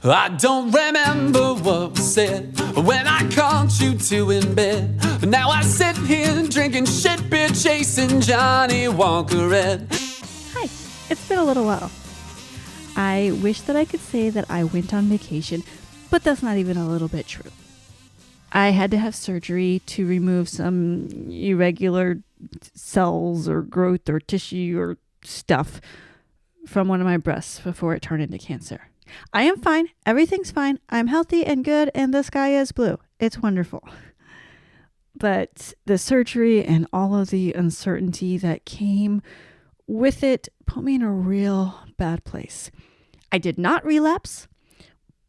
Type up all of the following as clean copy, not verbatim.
I don't remember what was said when I called you two in bed. But now I sit here drinking shit beer, chasing Johnny Walker Red. Hi, it's been a little while. I wish that I could say that I went on vacation, but that's not even a little bit true. I had to have surgery to remove some irregular cells or growth or tissue or stuff from one of my breasts before it turned into cancer. I am fine. Everything's fine. I'm healthy and good, and the sky is blue. It's wonderful. But the surgery and all of the uncertainty that came with it put me in a real bad place. I did not relapse,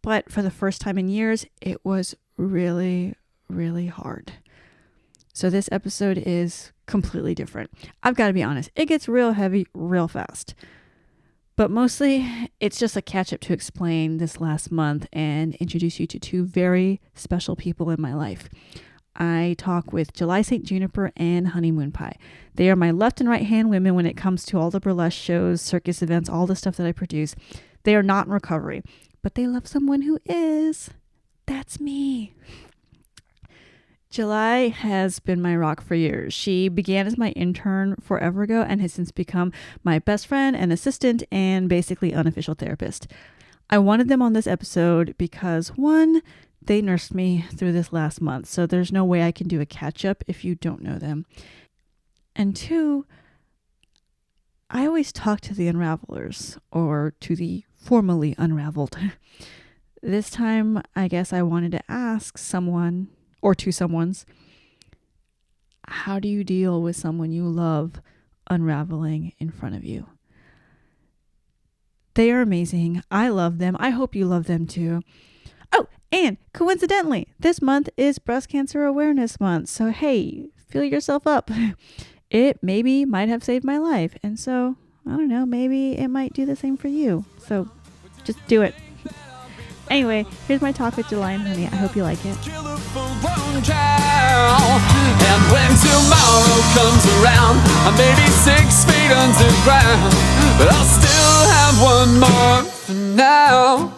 but for the first time in years, it was really, really hard. So this episode is completely different. I've got to be honest. It gets real heavy real fast. But mostly, it's just a catch-up to explain this last month and introduce you to two very special people in my life. I talk with July St. Juniper and Honey Moonpie. They are my left and right hand women when it comes to all the burlesque shows, circus events, all the stuff that I produce. They are not in recovery, but they love someone who is. That's me. July has been my rock for years. She began as my intern forever ago and has since become my best friend and assistant and basically unofficial therapist. I wanted them on this episode because, one, they nursed me through this last month, so there's no way I can do a catch-up if you don't know them. And two, I always talk to the unravelers, or to the formerly unraveled. This time, I guess I wanted to ask someone, or to someone's, how do you deal with someone you love unraveling in front of you? They are amazing. I love them. I hope you love them too. Oh, and coincidentally, this month is Breast Cancer Awareness Month. So, hey, fill yourself up. It maybe might have saved my life. And so, I don't know, maybe it might do the same for you. So, just do it. Anyway, here's my talk with July and Honey. I hope you like it. And when tomorrow comes around, I may be 6 feet underground, but I'll still have one more for now.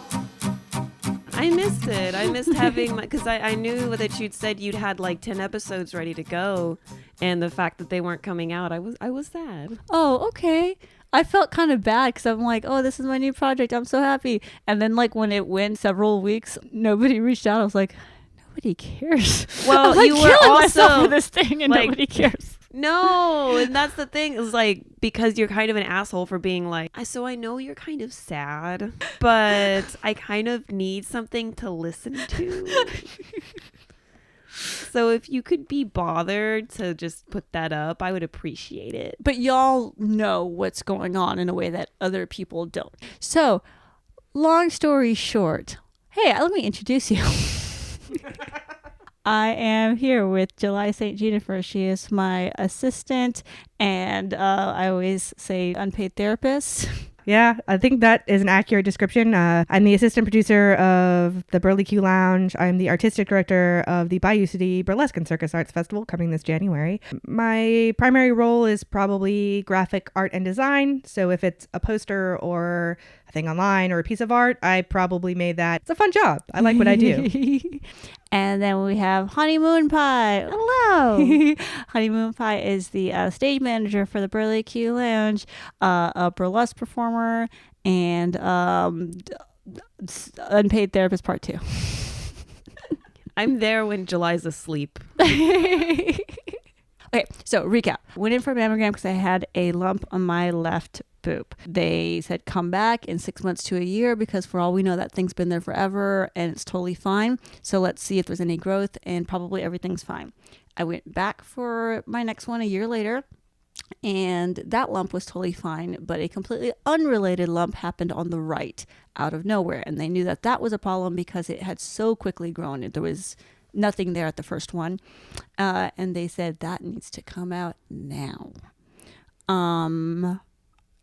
I missed it. I missed having because I knew that you'd said you'd had like 10 episodes ready to go, and the fact that they weren't coming out, I was sad. Oh, okay. I felt kind of bad because I'm like, oh, this is my new project. I'm so happy. And then like when it went several weeks, nobody reached out. I was like, nobody cares. Well, I'm like, you were also for this thing and like, nobody cares. No, and that's the thing is like, because you're kind of an asshole for being like, so I know you're kind of sad, but I kind of need something to listen to. So if you could be bothered to just put that up, I would appreciate it. But y'all know what's going on in a way that other people don't. So, long story short, hey, let me introduce you. I am here with July St. Juniper. She is my assistant, and I always say unpaid therapist. Yeah, I think that is an accurate description. I'm the assistant producer of the Burlesque Lounge. I'm the artistic director of the Bayou City Burlesque and Circus Arts Festival coming this January. My primary role is probably graphic art and design. So if it's a poster or a thing online or a piece of art, I probably made that. It's a fun job. I like what I do. And then we have Honey Moonpie. Hello. Honey Moonpie is the stage manager for the Burlesque Lounge, a burlesque performer, and unpaid therapist part 2. I'm there when July's asleep. Okay, so recap. Went in for a mammogram because I had a lump on my left boob. They said come back in 6 months to a year because for all we know that thing's been there forever and it's totally fine. So let's see if there's any growth, and probably everything's fine. I went back for my next one a year later, and that lump was totally fine, but a completely unrelated lump happened on the right out of nowhere, and they knew that that was a problem because it had so quickly grown. There was nothing there at the first one, and they said that needs to come out now.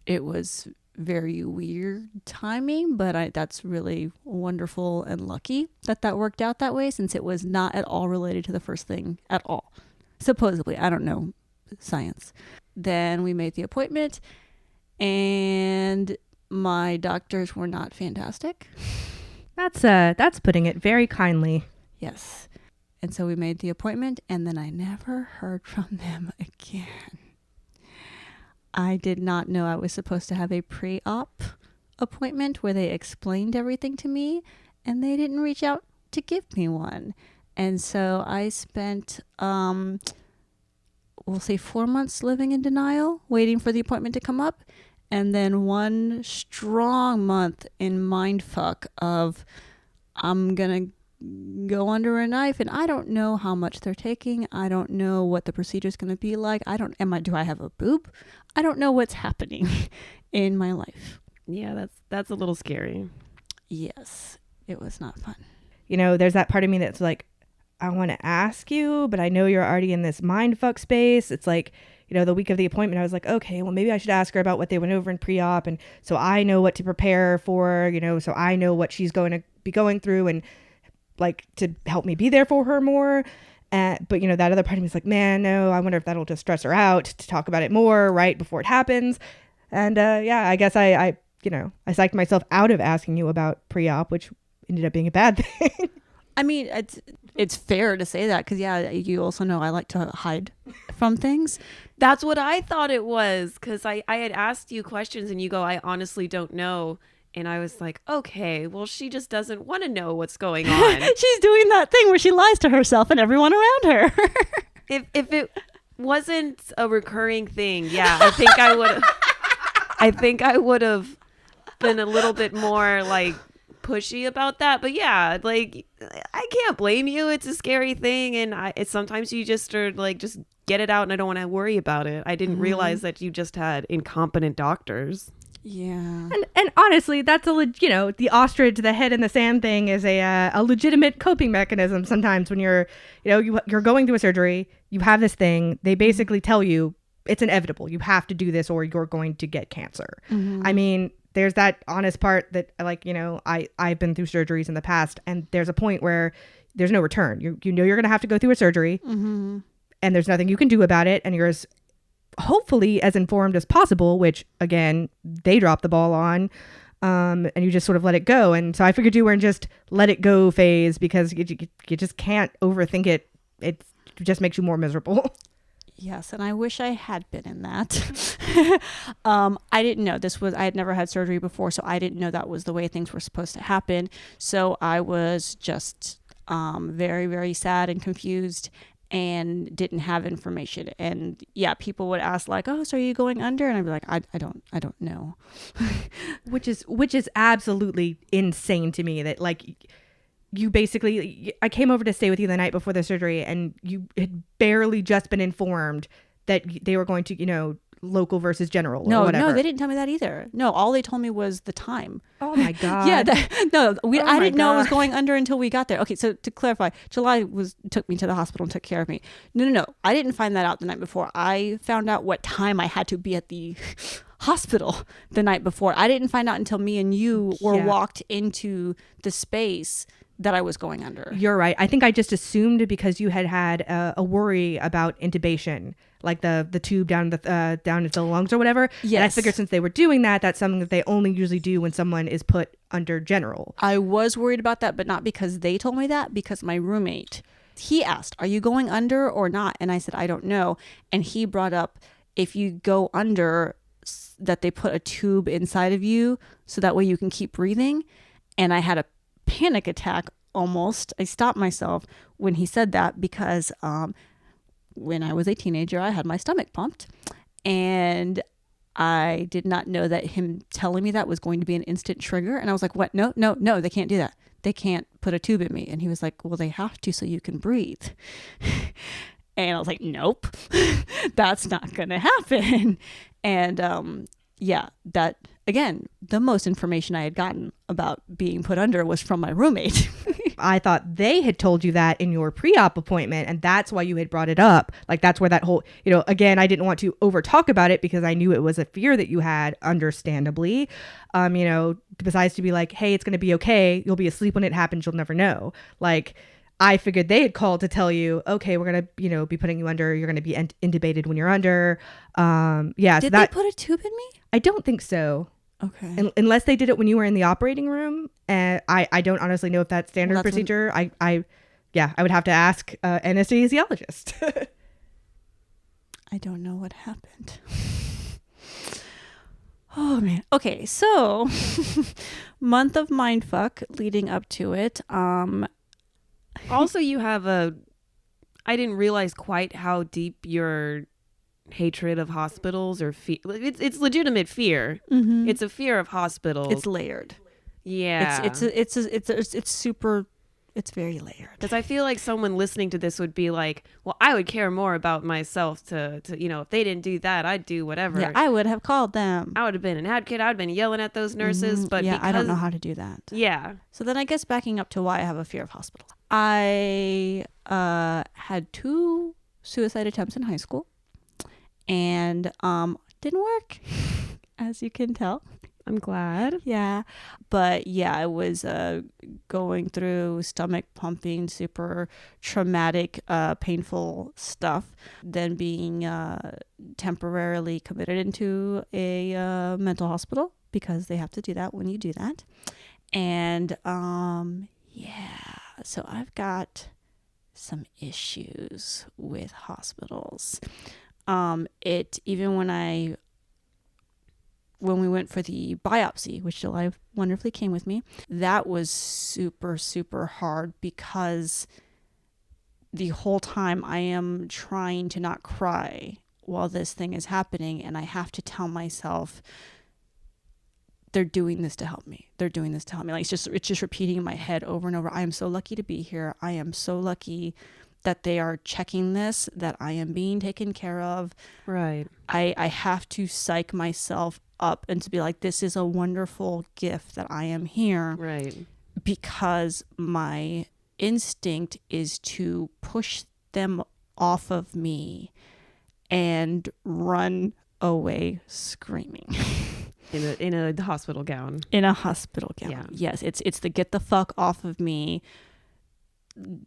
It was very weird timing, but that's really wonderful and lucky that worked out that way, since it was not at all related to the first thing at all. Supposedly, I don't know science. Then we made the appointment, and my doctors were not fantastic. That's putting it very kindly. Yes. And so we made the appointment, and then I never heard from them again. I did not know I was supposed to have a pre-op appointment where they explained everything to me, and they didn't reach out to give me one. And so I spent, we'll say 4 months living in denial, waiting for the appointment to come up. And then 1 strong month in mindfuck of, I'm going to go under a knife, and I don't know how much they're taking. I don't know what the procedure is going to be like. Do I have a boob? I don't know what's happening in my life. Yeah, that's a little scary. Yes, it was not fun. You know, there's that part of me that's like, I want to ask you, but I know you're already in this mindfuck space. It's like, you know, the week of the appointment, I was like, okay, well, maybe I should ask her about what they went over in pre-op. And so I know what to prepare for, you know, so I know what she's going to be going through and like to help me be there for her more. But, you know, that other part of me is like, man, no, I wonder if that'll just stress her out to talk about it more right before it happens. And yeah, I guess I psyched myself out of asking you about pre-op, which ended up being a bad thing. I mean, it's fair to say that because, yeah, you also know I like to hide from things. That's what I thought it was, because I had asked you questions and you go, I honestly don't know. And I was like, okay, well, she just doesn't want to know what's going on. She's doing that thing where she lies to herself and everyone around her. If it wasn't a recurring thing, yeah, I think I would have been a little bit more like pushy about that. But yeah, like I can't blame you. It's a scary thing, and it's sometimes you just are like, just get it out, and I don't want to worry about it. I didn't realize that you just had incompetent doctors. Yeah. And honestly, that's the ostrich, the head in the sand thing is a legitimate coping mechanism. Sometimes when you're going through a surgery, you have this thing, they basically tell you it's inevitable. You have to do this or you're going to get cancer. Mm-hmm. I mean, there's that honest part that I've been through surgeries in the past, and there's a point where there's no return. You know you're going to have to go through a surgery, and there's nothing you can do about it, and you're hopefully as informed as possible, which again they dropped the ball on, and you just sort of let it go. And so I figured you were in just let it go phase because you just can't overthink it. It just makes you more miserable. Yes, and I wish I had been in that. I didn't know I had never had surgery before, so I didn't know that was the way things were supposed to happen. So I was just very, very sad and confused and didn't have information. And yeah, people would ask like, oh, so are you going under? And I'd be like, I don't know. which is absolutely insane to me that like you basically, I came over to stay with you the night before the surgery, and you had barely just been informed that they were going to, local versus general or whatever. No, they didn't tell me that either. No, all they told me was the time. Oh my God. Yeah, I didn't know I was going under until we got there. Okay, so to clarify, July took me to the hospital and took care of me. No. I didn't find that out the night before. I found out what time I had to be at the hospital the night before. I didn't find out until me and you were walked into the space that I was going under. You're right. I think I just assumed because you had a worry about intubation, like the tube down into the lungs or whatever. Yes. And I figured since they were doing that, that's something that they only usually do when someone is put under general. I was worried about that, but not because they told me that, because my roommate, he asked, are you going under or not? And I said, I don't know. And he brought up, if you go under, that they put a tube inside of you so that way you can keep breathing. And I had a panic attack almost. I stopped myself when he said that because when I was a teenager, I had my stomach pumped, and I did not know that him telling me that was going to be an instant trigger. And I was like, what? No, they can't do that. They can't put a tube in me. And he was like, well, they have to so you can breathe. And I was like, nope, that's not going to happen. And yeah, that, again, the most information I had gotten about being put under was from my roommate. I thought they had told you that in your pre-op appointment, and that's why you had brought it up. Like, that's where that whole, again, I didn't want to over talk about it because I knew it was a fear that you had, understandably. Besides to be like, hey, it's going to be okay. You'll be asleep when it happens. You'll never know. Like, I figured they had called to tell you, okay, we're going to, be putting you under. You're going to be intubated when you're under. Yeah. Did they put a tube in me? I don't think so. Okay. Unless they did it when you were in the operating room. I don't honestly know if that's standard Well, that's procedure. I would have to ask anesthesiologist. I don't know what happened. Oh man. Okay, so month of mindfuck leading up to it. Also, you have I didn't realize quite how deep your hatred of hospitals or it's legitimate fear. Mm-hmm. It's a fear of hospitals. It's layered. Yeah. It's super. It's very layered. Because I feel like someone listening to this would be like, well, I would care more about myself to if they didn't do that, I'd do whatever. Yeah, I would have called them. I would have been an advocate. I would have been yelling at those nurses. But yeah, because, I don't know how to do that. Yeah. So then I guess backing up to why I have a fear of hospitals. I had 2 suicide attempts in high school and didn't work, as you can tell. I'm glad. Yeah. But yeah, I was going through stomach pumping, super traumatic, painful stuff. Then being temporarily committed into a mental hospital because they have to do that when you do that. And yeah, so I've got some issues with hospitals. Even when we went for the biopsy, which July wonderfully came with me, that was super, super hard because the whole time I am trying to not cry while this thing is happening. And I have to tell myself, they're doing this to help me. They're doing this to help me. Like it's just repeating in my head over and over. I am so lucky to be here. I am so lucky that they are checking this, that I am being taken care of. Right. I have to psych myself up and to be like, this is a wonderful gift that I am here. Right. Because my instinct is to push them off of me and run away screaming. In a hospital gown. In a hospital gown. Yeah. Yes, it's the get the fuck off of me.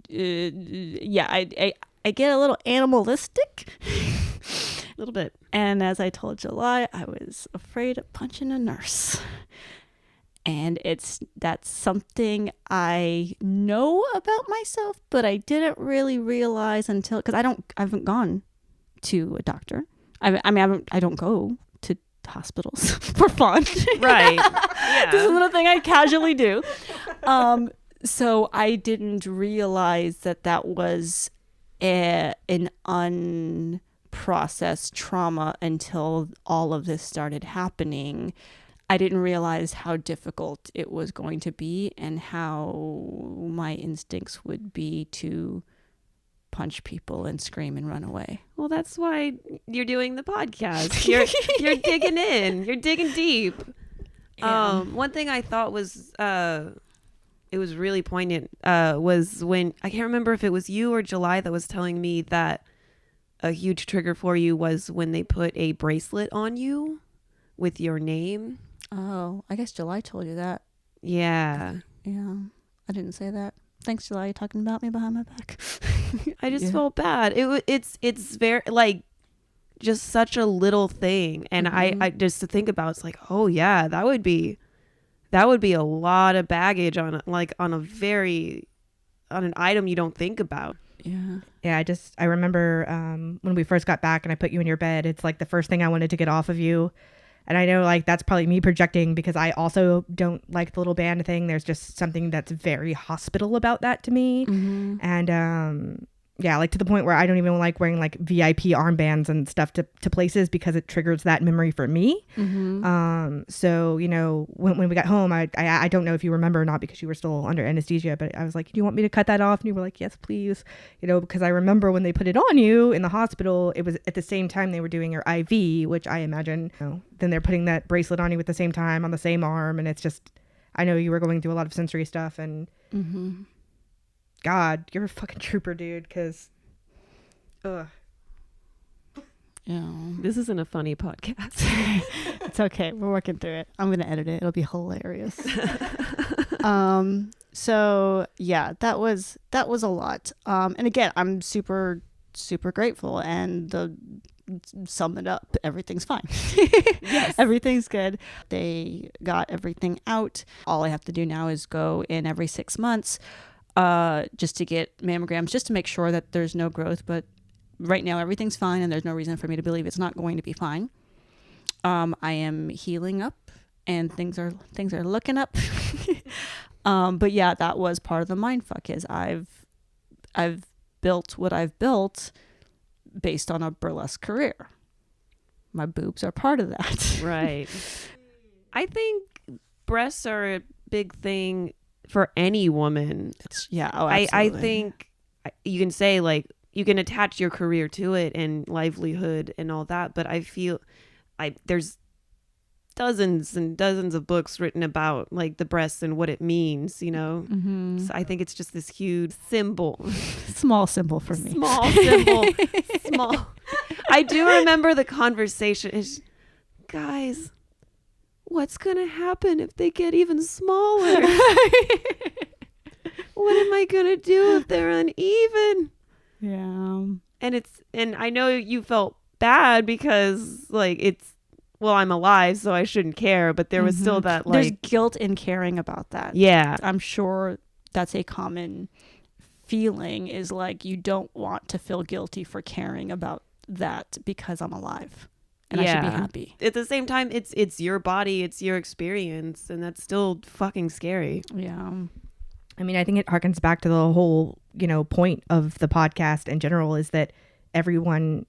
Yeah, I get a little animalistic. A little bit. And as I told July, I was afraid of punching a nurse. And that's something I know about myself, but I didn't really realize until, because I haven't gone to a doctor. I don't go to hospitals for fun. Right. Yeah. This is not a thing I casually do. So I didn't realize that was an unprocessed trauma until all of this started happening. I didn't realize how difficult it was going to be and how my instincts would be to punch people and scream and run away. Well, that's why you're doing the podcast. You're digging in. You're digging deep. Yeah. One thing I thought was it was really poignant was when I can't remember if it was you or July that was telling me that a huge trigger for you was when they put a bracelet on you with your name. Oh, I guess July told you that. Yeah. Yeah, I didn't say that. Thanks, July, talking about me behind my back. I just felt bad. It's very like just such a little thing, and I just to think about, it's like, oh yeah, that would be a lot of baggage on an item you don't think about. Yeah, I remember when we first got back and I put you in your bed, it's like the first thing I wanted to get off of you. And I know like that's probably me projecting because I also don't like the little band thing. There's just something that's very hospital about that to me. Mm-hmm. And yeah, like to the point where I don't even like wearing like VIP armbands and stuff to places because it triggers that memory for me. Mm-hmm. So, you know, when we got home, I don't know if you remember or not because you were still under anesthesia, but I was like, do you want me to cut that off? And you were like, yes, please. You know, because I remember when they put it on you in the hospital, it was at the same time they were doing your IV, which I imagine, you know, then they're putting that bracelet on you at the same time on the same arm. And it's just, I know you were going through a lot of sensory stuff and God, you're a fucking trooper, dude, because yeah, this isn't a funny podcast. it's okay, we're working through it. I'm gonna edit it, it'll be hilarious. So yeah, that was a lot, and again, I'm super grateful, and the sum it up, everything's fine. Yes. Everything's good. They got everything out. All I have to do now is go in every 6 months just to get mammograms, just to make sure that there's no growth. But right now everything's fine, and there's no reason for me to believe it's not going to be fine. I am healing up, and things are looking up. But yeah, that was part of the mindfuck. Is I've built what I've built based on a burlesque career. My boobs are part of that. Right. I think breasts are a big thing for any woman. I think you can say, like, you can attach your career to it and livelihood and all that, but I feel there's dozens and dozens of books written about like the breasts and what it means, you know. So I think it's just this huge symbol. Small symbol for me. Small symbol. Small. I do remember the conversation is, guys, what's gonna happen if they get even smaller? What am I gonna do if they're uneven? Yeah. And I know you felt bad because like I'm alive, so I shouldn't care, but there was still that, like, there's guilt in caring about that. Yeah. I'm sure that's a common feeling, is like you don't want to feel guilty for caring about that because I'm alive and I should be happy. At the same time, it's your body, it's your experience, and that's still fucking scary. Yeah. I mean, I think it harkens back to the whole, point of the podcast in general, is that everyone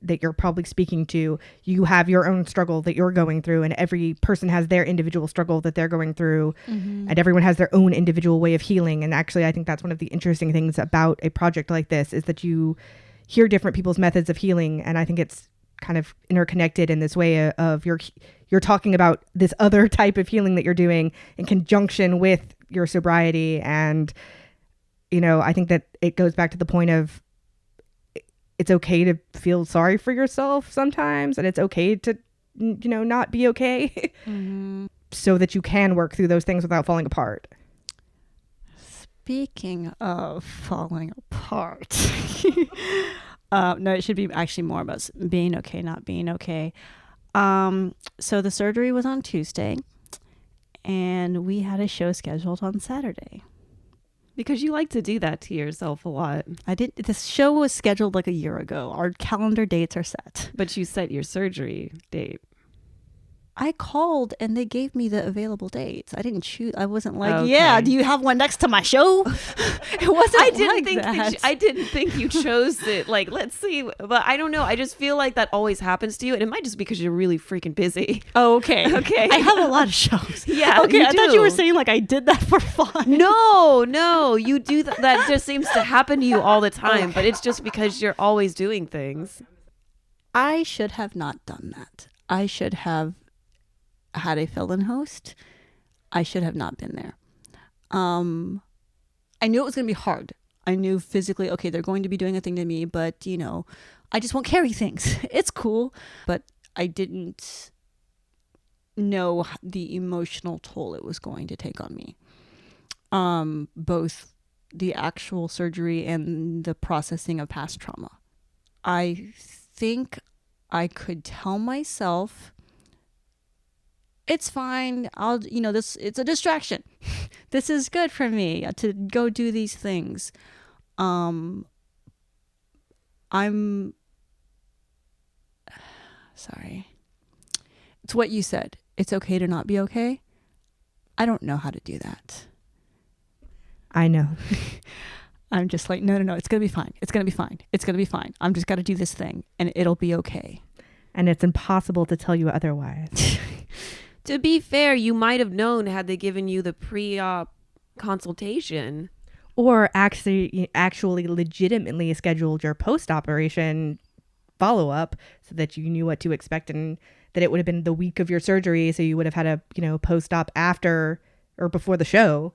that you're probably speaking to, you have your own struggle that you're going through, and every person has their individual struggle that they're going through, and everyone has their own individual way of healing. And actually, I think that's one of the interesting things about a project like this, is that you hear different people's methods of healing. And I think it's kind of interconnected in this way of you're talking about this other type of healing that you're doing in conjunction with your sobriety. And, I think that it goes back to the point of, it's okay to feel sorry for yourself sometimes, and it's okay to, not be okay, so that you can work through those things without falling apart. Speaking of falling apart, no, it should be actually more about being okay, not being okay. So the surgery was on Tuesday, and we had a show scheduled on Saturday. Because you like to do that to yourself a lot. This show was scheduled like a year ago. Our calendar dates are set. But you set your surgery date. I called and they gave me the available dates. I didn't choose. I wasn't like, Okay. yeah, do you have one next to my show? It wasn't I didn't think you chose it. Like, let's see. But I don't know. I just feel like that always happens to you. And it might just be because you're really freaking busy. Oh, okay. Okay. I have a lot of shows. Yeah. Okay. You I thought do. you were saying like I did that for fun. No, you do that. That just seems to happen to you all the time. But it's just because you're always doing things. I should have not done that. I should have had a fill-in host. I should have not been there. I knew it was going to be hard. I knew physically, okay, they're going to be doing a thing to me, but I just won't carry things. It's cool. But I didn't know the emotional toll it was going to take on me. Both the actual surgery and the processing of past trauma. I think I could tell myself, it's fine. It's a distraction. This is good for me to go do these things. I'm sorry. It's what you said. It's okay to not be okay. I don't know how to do that. I know. I'm just like, no. It's going to be fine. It's going to be fine. It's going to be fine. I'm just got to do this thing and it'll be okay. And it's impossible to tell you otherwise. To be fair, you might have known had they given you the pre-op consultation. Or actually legitimately scheduled your post-operation follow-up so that you knew what to expect, and that it would have been the week of your surgery, so you would have had a post-op after or before the show.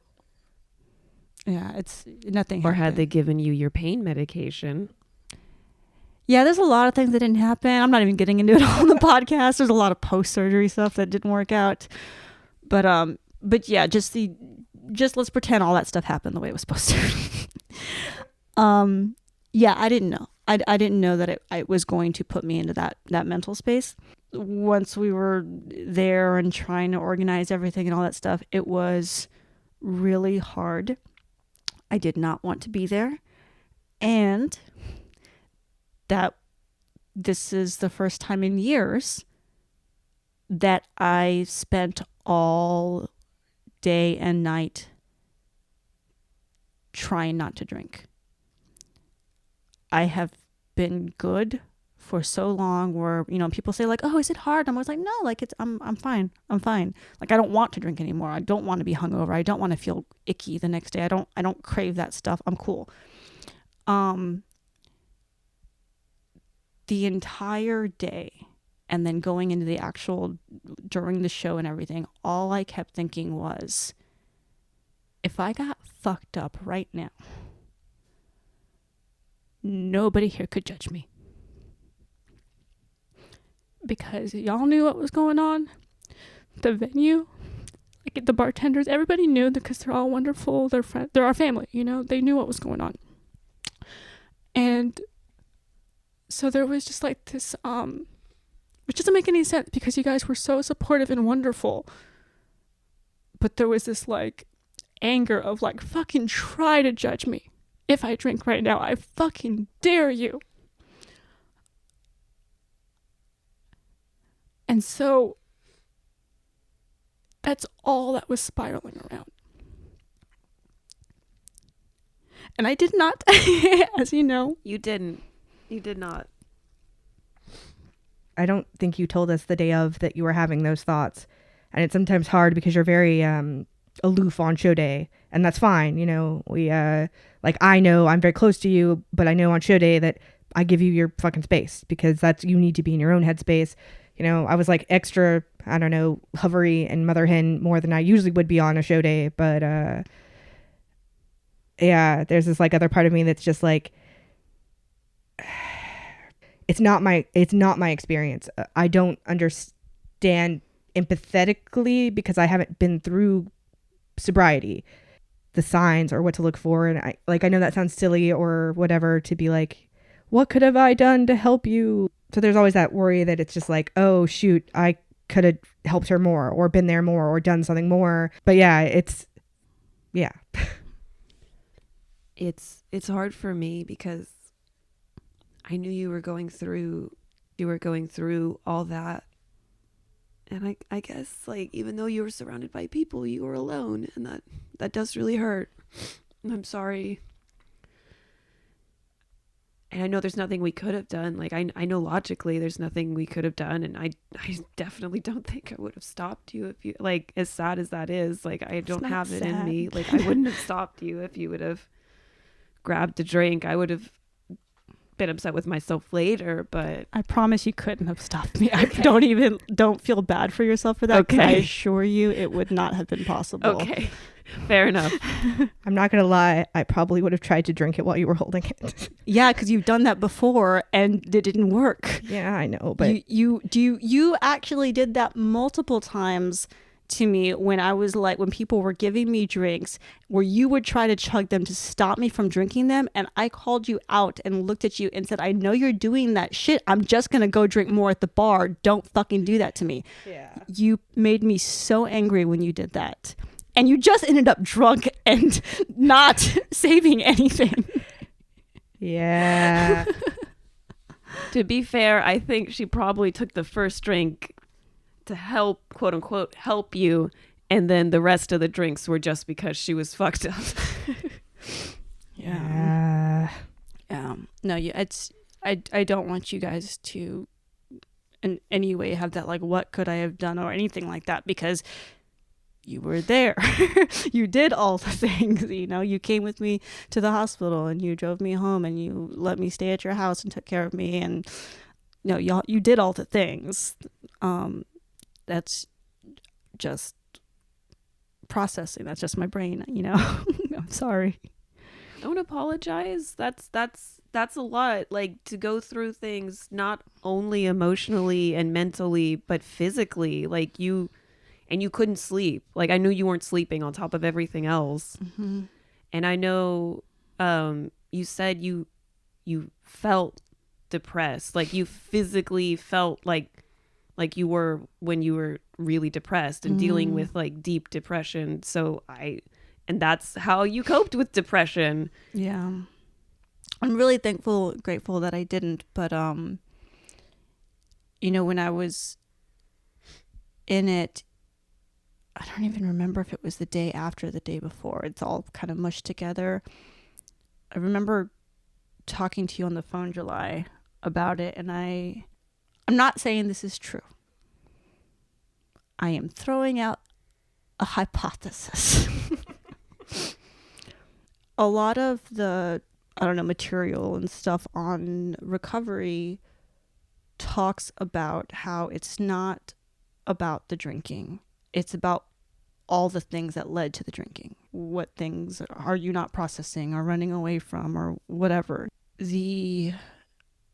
Yeah, it's nothing. Or had happened. they given you your pain medication? Yeah, there's a lot of things that didn't happen. I'm not even getting into it on the podcast. There's a lot of post-surgery stuff that didn't work out. But yeah, just let's pretend all that stuff happened the way it was supposed to. Yeah, I didn't know. I didn't know that it was going to put me into that mental space. Once we were there and trying to organize everything and all that stuff, it was really hard. I did not want to be there. And that this is the first time in years that I spent all day and night trying not to drink. I have been good for so long where, you know, people say like, oh, is it hard? I'm always like, no, like I'm fine. I'm fine. Like, I don't want to drink anymore. I don't want to be hungover. I don't want to feel icky the next day. I don't crave that stuff. I'm cool. The entire day and then going into the actual, during the show and everything, all I kept thinking was, if I got fucked up right now, nobody here could judge me. Because y'all knew what was going on. The venue, like the bartenders, everybody knew because they're all wonderful. They're our family, you know? They knew what was going on. And so there was just like this, which doesn't make any sense because you guys were so supportive and wonderful. But there was this like anger of like, fucking try to judge me. If I drink right now, I fucking dare you. And so that's all that was spiraling around. And I did not, as you know. You didn't. You did not. I don't think you told us the day of that you were having those thoughts. And it's sometimes hard because you're very aloof on show day. And that's fine. You know, we, like, I know I'm very close to you, but I know on show day that I give you your fucking space because that's, you need to be in your own headspace. You know, I was like extra, I don't know, hovery and mother hen more than I usually would be on a show day. But, yeah, there's this like other part of me that's just like, it's not my experience. I don't understand empathetically because I haven't been through sobriety, the signs or what to look for. And I know that sounds silly or whatever to be like, what could have I done to help you? So there's always that worry that it's just like, oh shoot, I could have helped her more or been there more or done something more. But yeah, it's hard for me because I knew you were going through all that. And I guess like, even though you were surrounded by people, you were alone, and that does really hurt. I'm sorry. And I know there's nothing we could have done. Like, I know logically there's nothing we could have done. And I definitely don't think I would have stopped you if you, like, as sad as that is, like, I don't have it in me. Like, I wouldn't have stopped you if you would have grabbed a drink. I would have been upset with myself later, but I promise you couldn't have stopped me. I don't feel bad for yourself for that. Okay. I assure you it would not have been possible. Okay. Fair enough. I'm not going to lie. I probably would have tried to drink it while you were holding it. Yeah, because you've done that before and it didn't work. Yeah, I know. But you actually did that multiple times to me when I was like, when people were giving me drinks where you would try to chug them to stop me from drinking them. And I called you out and looked at you and said, I know you're doing that shit. I'm just going to go drink more at the bar. Don't fucking do that to me. Yeah. You made me so angry when you did that. And you just ended up drunk and not saving anything. Yeah. To be fair, I think she probably took the first drink to help, quote unquote, help you. And then the rest of the drinks were just because she was fucked up. Yeah. No, I don't want you guys to in any way have that, like, what could I have done or anything like that, because you were there. You did all the things, you know. You came with me to the hospital and you drove me home and you let me stay at your house and took care of me, and you did all the things. That's just processing. That's just my brain, you know. I'm sorry. Don't apologize. That's a lot, like, to go through things not only emotionally and mentally but physically, like you couldn't sleep. Like, I knew you weren't sleeping on top of everything else. Mm-hmm. And I know you said you felt depressed. Like you physically felt like you were when you were really depressed and dealing with like deep depression. And that's how you coped with depression. Yeah. I'm really grateful that I didn't, but you know, when I was in it, I don't even remember if it was the day after, the day before. It's all kind of mushed together. I remember talking to you on the phone, July, about it, and I'm not saying this is true. I am throwing out a hypothesis. A lot of the, I don't know, material and stuff on recovery talks about how it's not about the drinking. It's about all the things that led to the drinking. What things are you not processing or running away from or whatever. The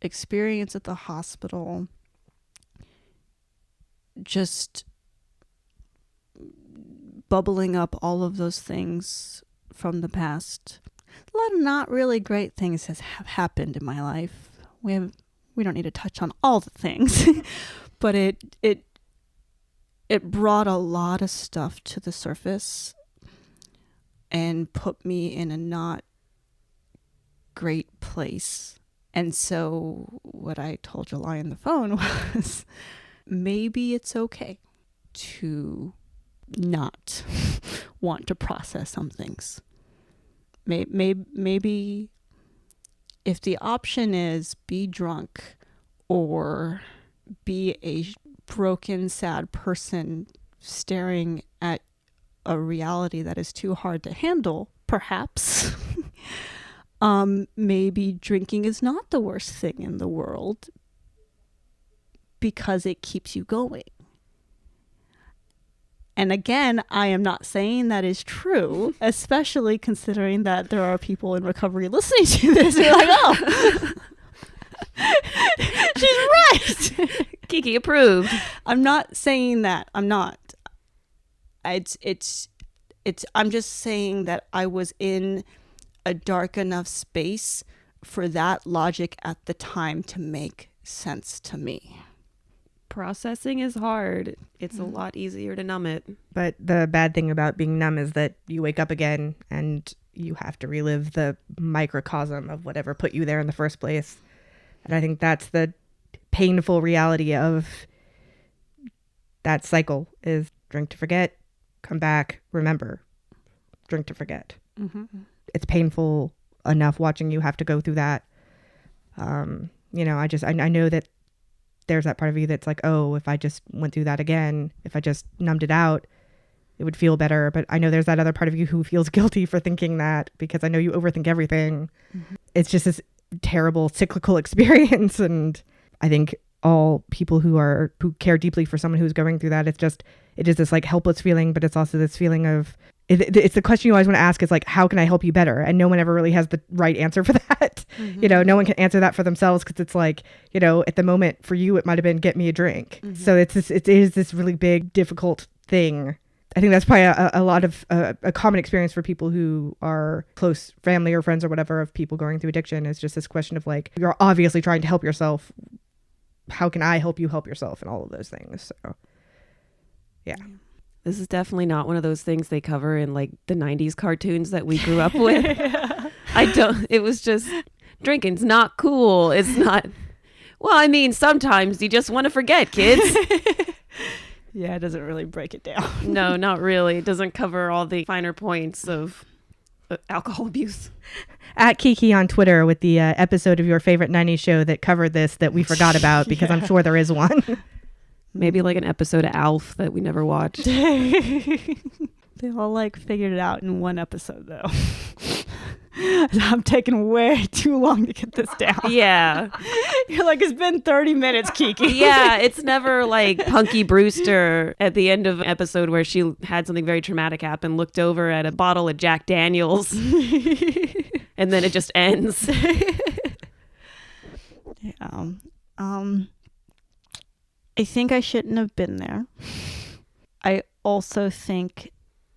experience at the hospital just bubbling up all of those things from the past. A lot of not really great things have happened in my life. We don't need to touch on all the things, but it brought a lot of stuff to the surface and put me in a not great place. And so what I told July on the phone was, maybe it's okay to not want to process some things. Maybe if the option is be drunk or be a broken, sad person staring at a reality that is too hard to handle, perhaps, maybe drinking is not the worst thing in the world because it keeps you going. And again, I am not saying that is true, especially considering that there are people in recovery listening to this who are like, oh, she's right. KiKi approved. I'm not saying that. I'm not. I'm just saying that I was in a dark enough space for that logic at the time to make sense to me. Processing is hard. It's a lot easier to numb it. But the bad thing about being numb is that you wake up again and you have to relive the microcosm of whatever put you there in the first place. And I think that's the painful reality of that cycle is drink to forget, come back, remember, drink to forget. Mm-hmm. It's painful enough watching you have to go through that. I know that there's that part of you that's like, oh, if I just went through that again, if I just numbed it out, it would feel better. But I know there's that other part of you who feels guilty for thinking that, because I know you overthink everything. Mm-hmm. It's just this terrible cyclical experience. And I think all people who care deeply for someone who's going through that, it is this like helpless feeling, but it's also this feeling of, it's the question you always want to ask is like, how can I help you better? And no one ever really has the right answer for that. Mm-hmm. No one can answer that for themselves, because it's like, at the moment for you, it might've been get me a drink. Mm-hmm. So it is this really big, difficult thing. I think that's probably a lot of a common experience for people who are close family or friends or whatever of people going through addiction, is just this question of like, you're obviously trying to help yourself. How can I help you help yourself, and all of those things. So yeah. This is definitely not one of those things they cover in like the 90s cartoons that we grew up with. It was just, drinking's not cool. It's not, well, I mean, sometimes you just want to forget, kids. Yeah, it doesn't really break it down. No, not really. It doesn't cover all the finer points of alcohol abuse. At KiKi on Twitter with the episode of your favorite 90s show that covered this that we forgot about, because I'm sure there is one. Maybe like an episode of Alf that we never watched. They all figured it out in one episode though. I'm taking way too long to get this down. Yeah. You're like, it's been 30 minutes, KiKi. Yeah, it's never like Punky Brewster at the end of an episode where she had something very traumatic happen, looked over at a bottle of Jack Daniels, and then it just ends. Yeah. I think I shouldn't have been there. I also think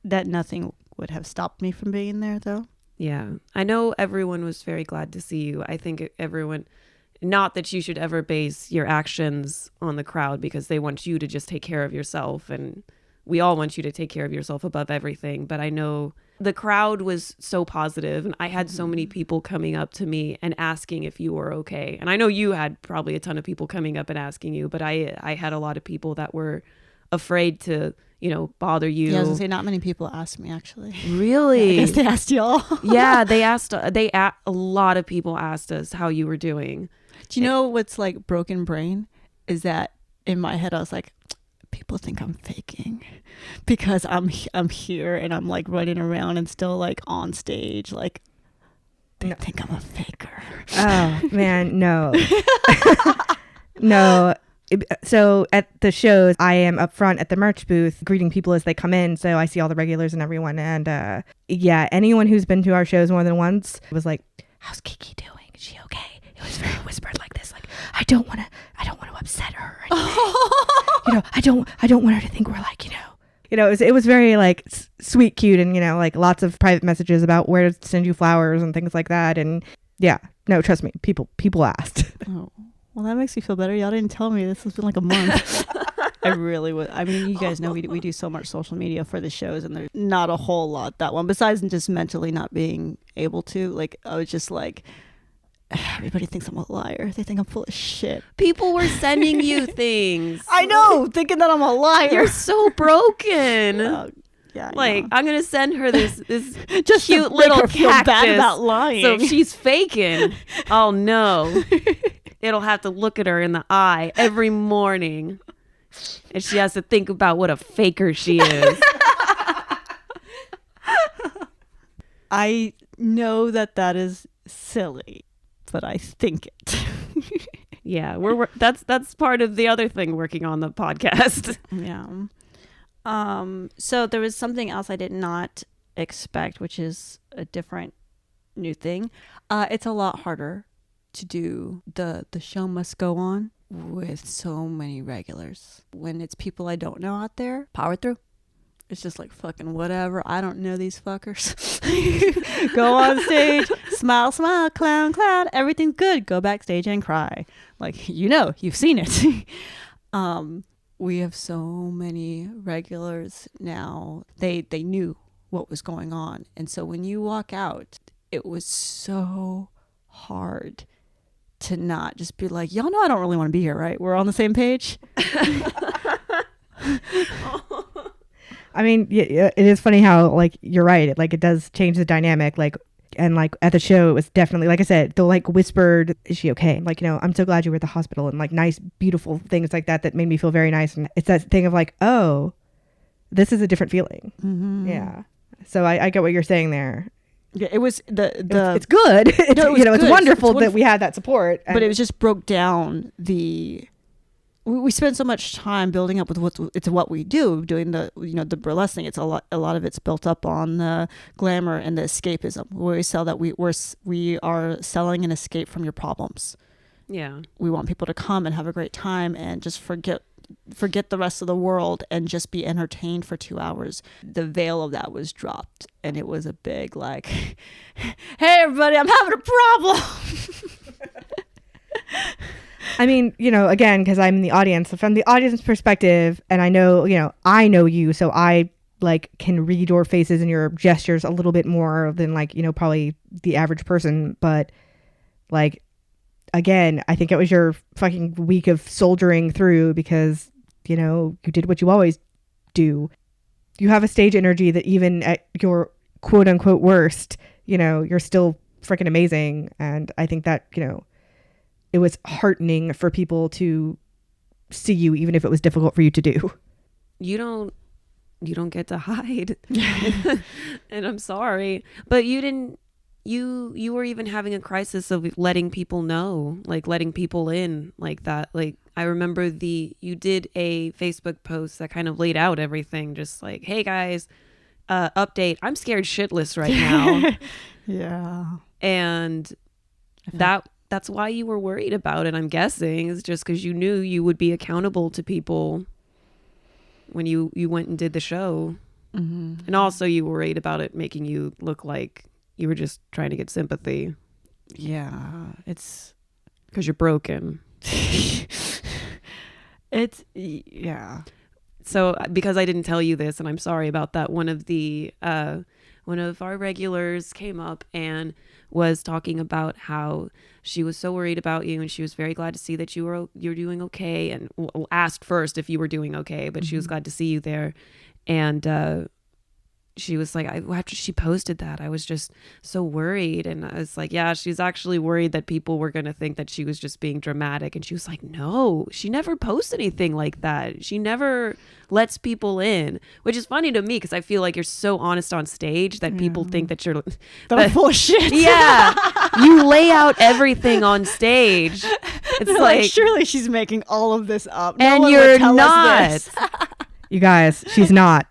that nothing would have stopped me from being there, though. Yeah. I know everyone was very glad to see you. I think everyone, not that you should ever base your actions on the crowd, because they want you to just take care of yourself. And we all want you to take care of yourself above everything. But I know the crowd was so positive, and I had so many people coming up to me and asking if you were okay. And I know you had probably a ton of people coming up and asking you, but I had a lot of people that were afraid to, bother you. Yeah, I was gonna say, not many people asked me, actually. Really? Yeah, I guess they asked y'all. Yeah, a lot of people asked us how you were doing. Do you know what's like broken brain? Is that in my head I was like, people think I'm faking because I'm here and I'm like running around and still like on stage, like they think I'm a faker. Oh man, no. No. So at the shows, I am up front at the merch booth greeting people as they come in. So I see all the regulars and everyone. And yeah, anyone who's been to our shows more than once was like, "How's KiKi doing? Is she okay?" It was very whispered like this, like, I don't want to upset her. I don't want her to think we're like, it was very like sweet, cute, and like lots of private messages about where to send you flowers and things like that. And yeah, no, trust me, people asked. Oh. Well, that makes me feel better. Y'all didn't tell me. This has been like a month. I really would. I mean, you guys know we do so much social media for the shows, and there's not a whole lot that one, besides just mentally not being able to. Like, I was just like, everybody thinks I'm a liar. They think I'm full of shit. People were sending you things. I know, thinking that I'm a liar. You're so broken. Yeah, I'm gonna send her this just cute to make little her feel cactus. bad about lying. So if she's faking, oh no. It'll have to look at her in the eye every morning, and she has to think about what a faker she is. I know that is silly, but I think it. Yeah, that's part of the other thing working on the podcast. Yeah. So there was something else I did not expect, which is a different new thing. It's a lot harder to do the show must go on with so many regulars. When it's people I don't know out there, power through. It's just like fucking whatever. I don't know these fuckers. Go on stage, smile, smile, clown, clown. Everything's good. Go backstage and cry. Like, you've seen it. We have so many regulars now. They knew what was going on. And so when you walk out, it was so hard to not just be like, y'all know I don't really want to be here, right? We're on the same page. I mean, yeah, it is funny how, like, you're right. It does change the dynamic. Like, and like at the show, it was definitely, like I said, the like whispered, "Is she okay?" Like, I'm so glad you were at the hospital, and like nice, beautiful things like that made me feel very nice. And it's that thing of like, oh, this is a different feeling. Mm-hmm. Yeah. So I get what you're saying there. Yeah, it was it's good. It's wonderful that we had that support. But it was just broke down we spend so much time building up with what we do, doing the burlesque thing. It's a lot of it's built up on the glamour and the escapism. We sell that we are selling an escape from your problems. Yeah. We want people to come and have a great time and just forget the rest of the world and just be entertained for 2 hours. The veil of that was dropped, and it was a big like, hey everybody, I'm having a problem. I mean, again, because I'm in the audience, so from the audience perspective, and I know you, so I like can read your faces and your gestures a little bit more than like, probably the average person. But like, again, I think it was your fucking week of soldiering through because, you did what you always do. You have a stage energy that even at your quote unquote worst, you're still freaking amazing. And I think that, it was heartening for people to see you, even if it was difficult for you to do. You don't get to hide. And I'm sorry, but you were even having a crisis of letting people know, like letting people in like that. Like I remember you did a Facebook post that kind of laid out everything, just like, hey guys, update, I'm scared shitless right now. Yeah. And that's why you were worried about it, I'm guessing, is just because you knew you would be accountable to people when you went and did the show. Mm-hmm. And also you were worried about it making you look like you were just trying to get sympathy Yeah, it's because you're broken. yeah. So because I didn't tell you this, and I'm sorry about that, one of our regulars came up and was talking about how she was so worried about you, and she was very glad to see that you're doing okay, and asked first if you were doing okay, but she was glad to see you there. And she was like, after she posted that, I was just so worried. And I was like, yeah, she's actually worried that people were going to think that she was just being dramatic. And she was like, no, she never posts anything like that. She never lets people in, which is funny to me because I feel like you're so honest on stage that people think that you're That full shit. Yeah. You lay out everything on stage. It's like, surely she's making all of this up. and you're not. You guys, she's not.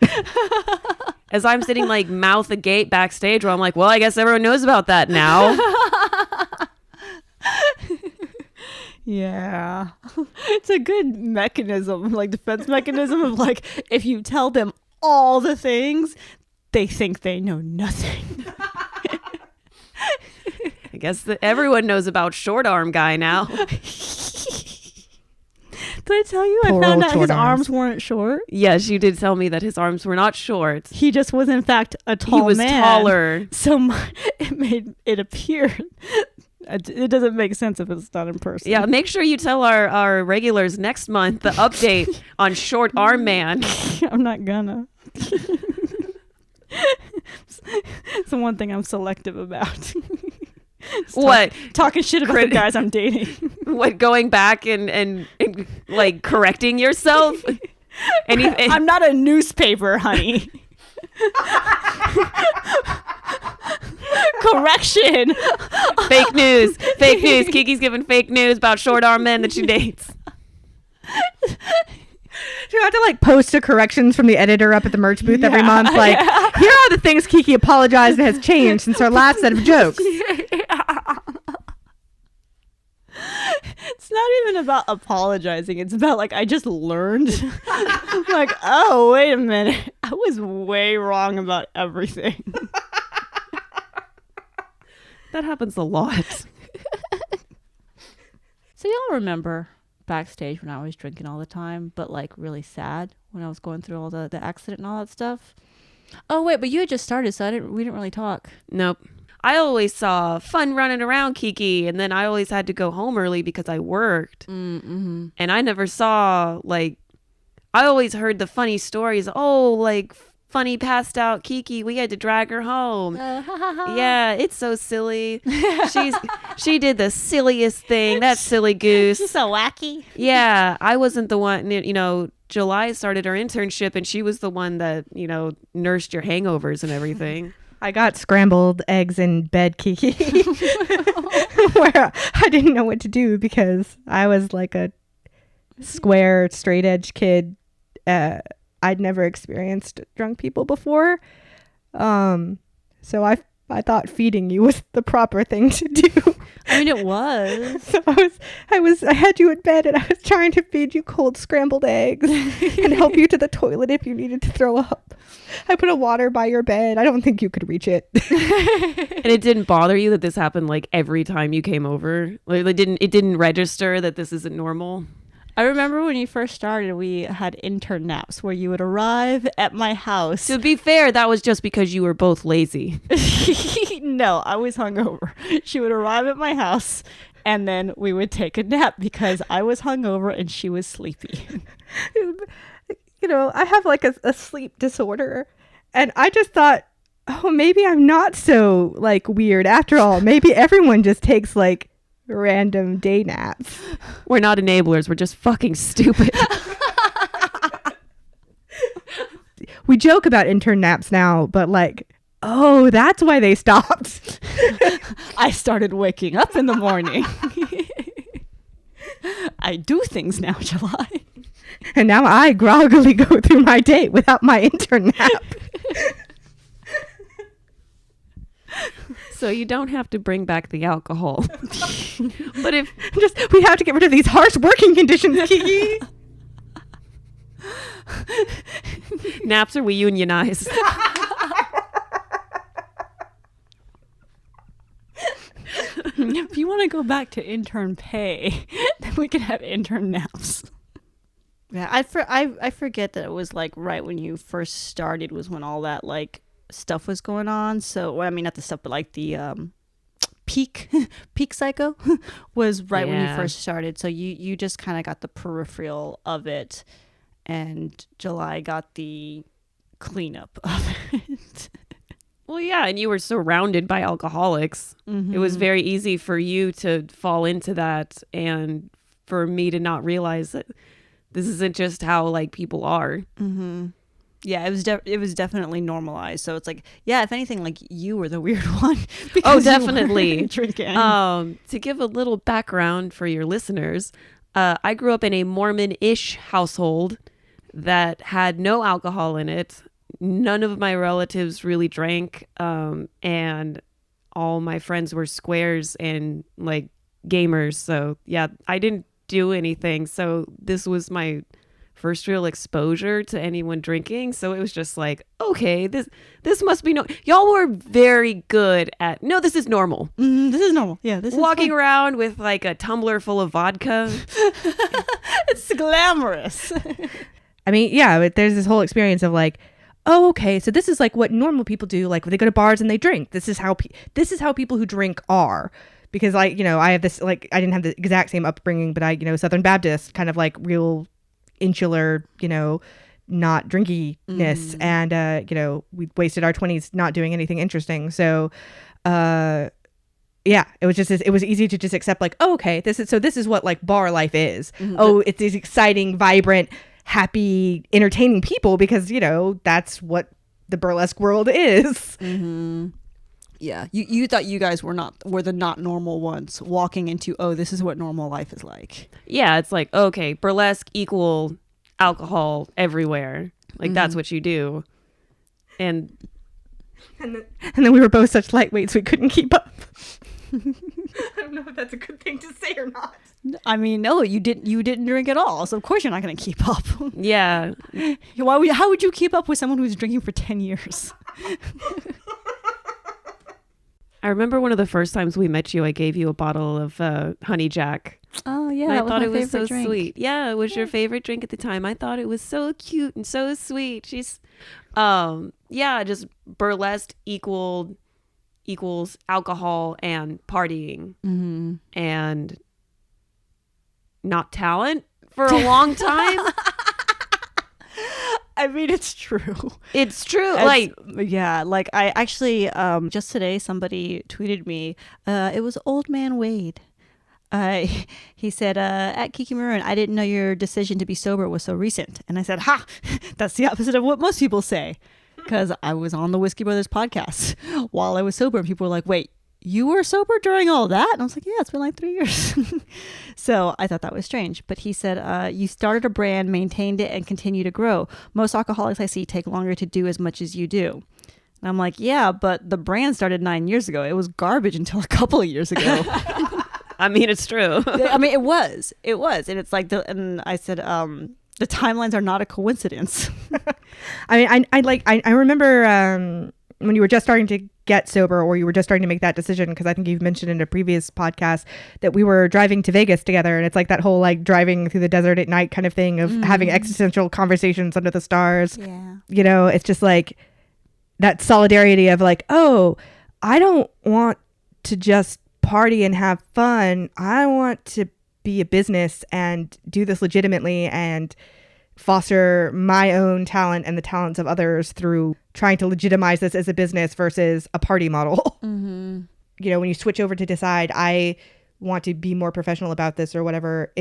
As I'm sitting like mouth agape backstage where I'm like, well, I guess everyone knows about that now. Yeah. It's a good mechanism, like defense mechanism of like, if you tell them all the things, they think they know nothing. I guess that everyone knows about Short Arm Guy now. Did I tell you Poor I found old out short his arms. arms weren't short? Yes, you did tell me that his arms were not short. He just was in fact a tall He was man. taller. So it made it appear. It doesn't make sense if it's done in person. Yeah, make sure you tell our regulars next month the update on Short Arm Man. I'm not gonna. It's the one thing I'm selective about. What? Talking shit about the guys I'm dating. What, going back and like correcting yourself? I'm not a newspaper, honey. Correction. Fake news. Fake news. Kiki's giving fake news about short arm men that she dates. Do you have to like post the corrections from the editor up at the merch booth every month? Like, here are the things Kiki apologized and has changed since our last set of jokes. It's not even about apologizing. It's about like, I just learned. Like, oh, wait a minute. I was way wrong about everything. That happens a lot. So y'all remember backstage when I was drinking all the time, but like really sad when I was going through all the accident and all that stuff? Oh, wait, but you had just started, so we didn't really talk. Nope. I always saw fun running around Kiki, and then I always had to go home early because I worked. Mm-hmm. And I never saw, like, I always heard the funny stories. Oh, like, funny passed out Kiki, we had to drag her home. Yeah, it's so silly. She did the silliest thing. That silly goose. She's so wacky. Yeah, I wasn't the one, you know, July started her internship, and she was the one that, you know, nursed your hangovers and everything. I got scrambled eggs in bed, Kiki, where I didn't know what to do because I was like a square, straight edge kid. I'd never experienced drunk people before. So I thought feeding you was the proper thing to do. I mean, it was. So I had you in bed and I was trying to feed you cold scrambled eggs and help you to the toilet if you needed to throw up. I put a water by your bed. I don't think you could reach it. And it didn't bother you that this happened like every time you came over? Like it didn't register that this isn't normal? I remember when you first started, we had intern naps where you would arrive at my house. To be fair, that was just because you were both lazy. No, I was hungover. She would arrive at my house and then we would take a nap because I was hungover and she was sleepy. You know, I have like a sleep disorder and I just thought, oh, maybe I'm not so like weird after all. Maybe everyone just takes like random day naps. We're not enablers. We're just fucking stupid. We joke about intern naps now, but like, oh, that's why they stopped. I started waking up in the morning. I do things now, July. And now I groggily go through my day without my intern nap. So you don't have to bring back the alcohol. But if we have to get rid of these harsh working conditions, Kiki. naps are we unionize. If you want to go back to intern pay, then we can have intern naps. Yeah, I forget that it was like right when you first started was when all that like stuff was going on. So, well, I mean, not the stuff, but like the peak psycho was right when you first started. So you just kind of got the peripheral of it, and July got the cleanup of it. Well, yeah, and you were surrounded by alcoholics. Mm-hmm. It was very easy for you to fall into that, and for me to not realize that this isn't just how like people are. Mm-hmm. Yeah, it was definitely normalized. So it's like, yeah, if anything, like you were the weird one. Oh, definitely. Drinking. To give a little background for your listeners, I grew up in a Mormon-ish household that had no alcohol in it. None of my relatives really drank, and all my friends were squares and like gamers. So yeah, I didn't do anything. So this was my first real exposure to anyone drinking. So it was just like, okay, this must be y'all were very good at this is normal. This is normal. Yeah, this is walking around with like a tumbler full of vodka. It's glamorous. I mean, yeah, but there's this whole experience of like, oh, okay, so this is like what normal people do. Like when they go to bars and they drink. This is how people who drink are. Because like, I have this, like, I didn't have the exact same upbringing, but I, Southern Baptist, kind of like real insular, not drinkiness. And, we wasted our 20s not doing anything interesting. So, yeah, it was easy to just accept like, oh, okay, this is what like bar life is. Mm-hmm. Oh, it's these exciting, vibrant, happy, entertaining people because, that's what the burlesque world is. Mm-hmm. Yeah, you thought you guys were the not normal ones walking into, oh, this is what normal life is like. Yeah, it's like, okay, burlesque equal alcohol everywhere. Like that's what you do. And then we were both such lightweights we couldn't keep up. I don't know if that's a good thing to say or not. I mean, no, you didn't drink at all, so of course you're not going to keep up. Yeah. How would you keep up with someone who's drinking for 10 years? I remember one of the first times we met you, I gave you a bottle of Honey Jack. Oh, yeah. And I thought it was so drink. sweet. Yeah, it was your favorite drink at the time. I thought it was so cute and so sweet. She's, just burlesque equals alcohol and partying. Mm-hmm. And not talent for a long time. I mean, it's true. It's true. I actually, just today, somebody tweeted me, it was Old Man Wade. He said, at KiKi Maroon, I didn't know your decision to be sober was so recent. And I said, ha, that's the opposite of what most people say. Because I was on the Whiskey Brothers podcast while I was sober. And people were like, wait, you were sober during all that? And I was like, yeah, it's been like 3 years. So I thought that was strange. But he said, you started a brand, maintained it, and continue to grow. Most alcoholics I see take longer to do as much as you do. And I'm like, yeah, but the brand started 9 years ago. It was garbage until a couple of years ago. I mean, it's true. I mean, it was. And it's like, and I said, the timelines are not a coincidence. I mean, I remember when you were just starting to get sober or you were just starting to make that decision, because I think you've mentioned in a previous podcast that we were driving to Vegas together, and it's like that whole like driving through the desert at night kind of thing of having existential conversations under the stars. Yeah. It's just like that solidarity of like, oh, I don't want to just party and have fun. I want to be a business and do this legitimately and foster my own talent and the talents of others through trying to legitimize this as a business versus a party model. Mm-hmm. When you switch over to decide I want to be more professional about this or whatever,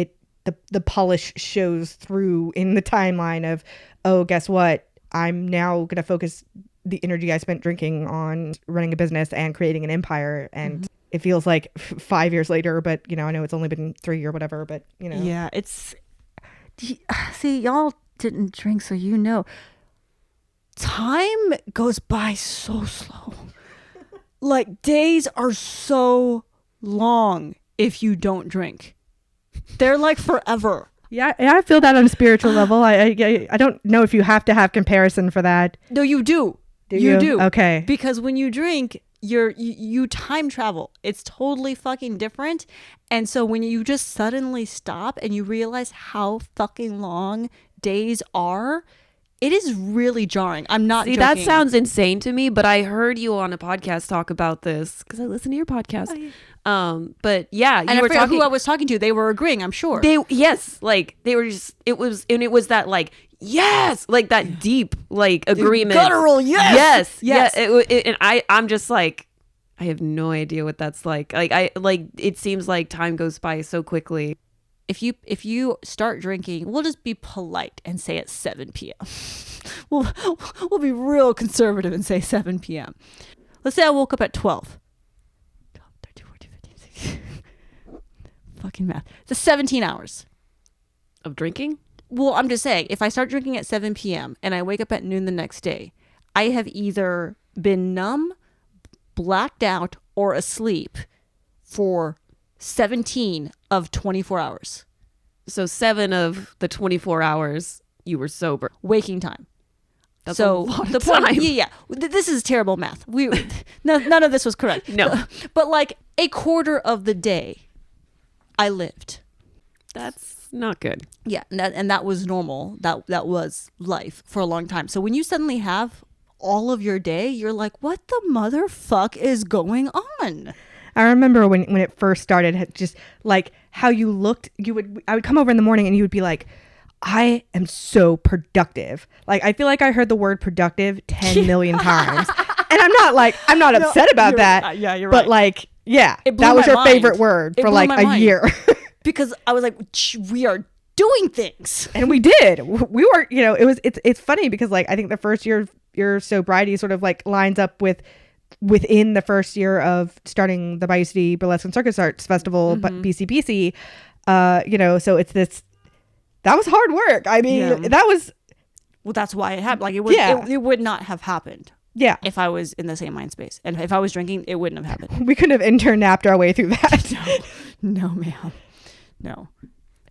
the polish shows through in the timeline of, oh, guess what? I'm now going to focus the energy I spent drinking on running a business and creating an empire. And it feels like 5 years later, but I know it's only been 3 or whatever, but Yeah, it's... See, y'all didn't drink, so time goes by so slow. Like, days are so long if you don't drink. They're like forever. Yeah, I feel that on a spiritual level. I don't know if you have to have comparison for that. No, you do. You do. Okay. Because when you drink, you time travel. It's totally fucking different. And so when you just suddenly stop and you realize how fucking long days are, it is really jarring. I'm not See, joking. that sounds insane to me, but I heard you on a podcast talk about this because I listen to your podcast. But yeah, and I forget who I was talking to. They were agreeing, I'm sure. They were just, it was that like, yes, like that deep like agreement. Guttural, yes. Yeah. And I'm just like, I have no idea what that's like. It seems like time goes by so quickly. If you start drinking, we'll just be polite and say it's 7 p.m. We'll be real conservative and say 7 p.m. Let's say I woke up at 12. 13, 14, 15, 16. Fucking math. It's 17 hours. Of drinking? Well, I'm just saying, if I start drinking at 7 p.m. and I wake up at noon the next day, I have either been numb, blacked out, or asleep for 17 of 24 hours. So 7 of the 24 hours you were sober. Waking time. That's so a lot the of point, time. yeah. This is terrible math. None of this was correct. No. But like a quarter of the day, I lived. That's not good. Yeah, and that was normal. That was life for a long time. So when you suddenly have all of your day, you're like, what the motherfuck is going on? I remember when it first started, just like how you looked. I would come over in the morning and you would be like, I am so productive. Like, I feel like I heard the word productive 10 million times. And I'm not upset about that. Yeah, you're but right. like, yeah, It blew that was my your mind. favorite word It for blew like my a mind. year. Because I was like, we are doing things. And we did. We were, it's funny because like, I think the first year of your sobriety sort of like lines up within the first year of starting the Bayou City Burlesque and Circus Arts Festival, but BCBC, so it's this, that was hard work. I mean, that was. Well, that's why it happened. Like it would not have happened. Yeah. If I was in the same mind space. And if I was drinking, it wouldn't have happened. We couldn't have intern napped our way through that. No, ma'am. No.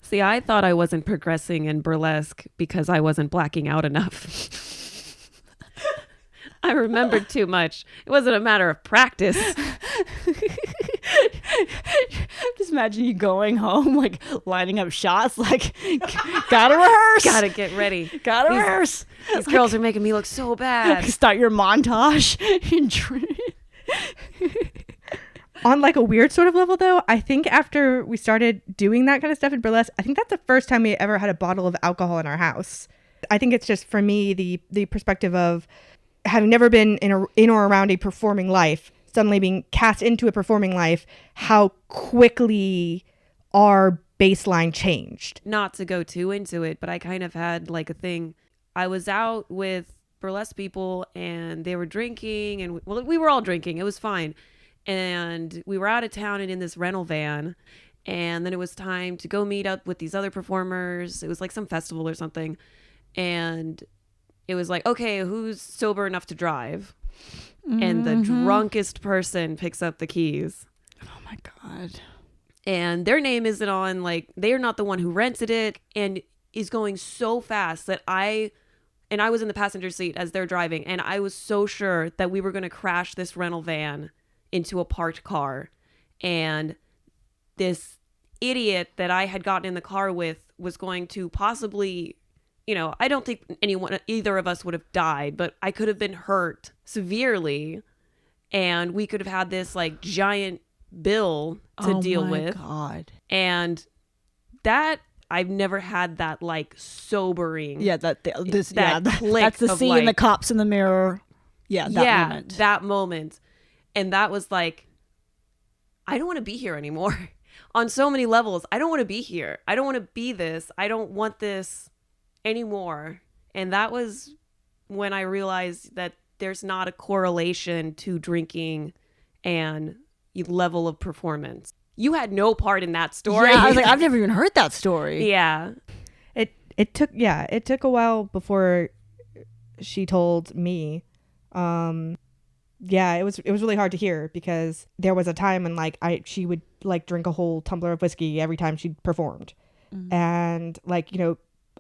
See, I thought I wasn't progressing in burlesque because I wasn't blacking out enough. I remembered too much. It wasn't a matter of practice. Just imagine you going home, like lining up shots, like, gotta rehearse. Gotta get ready. Gotta rehearse. These girls are making me look so bad. Start your montage. On like a weird sort of level though, I think after we started doing that kind of stuff in burlesque, I think that's the first time we ever had a bottle of alcohol in our house. I think it's just for me the perspective of having never been in or around a performing life, suddenly being cast into a performing life, how quickly our baseline changed. Not to go too into it, but I kind of had like a thing. I was out with burlesque people and they were drinking and we were all drinking. It was fine. And we were out of town and in this rental van. And then it was time to go meet up with these other performers. It was like some festival or something. And it was like, okay, who's sober enough to drive? And the drunkest person picks up the keys. Oh my God. And their name isn't on, like, they're not the one who rented it and is going so fast that I was in the passenger seat as they're driving. And I was so sure that we were going to crash this rental van into a parked car. And this idiot that I had gotten in the car with was going to possibly, I don't think either of us would have died, but I could have been hurt severely. And we could have had this like giant bill to deal with. Oh my God. And that I've never had that like sobering. Yeah, click that's the of, scene, like, the cops in the mirror. Yeah, moment. That moment. And that was like, I don't want to be here anymore. On so many levels, I don't want to be here. I don't want to be this. I don't want this anymore. And that was when I realized that there's not a correlation to drinking and level of performance. You had no part in that story. Yeah, I was like, I've never even heard that story. Yeah. It took a while before she told me. It was really hard to hear because there was a time when like she would like drink a whole tumbler of whiskey every time she performed. And like,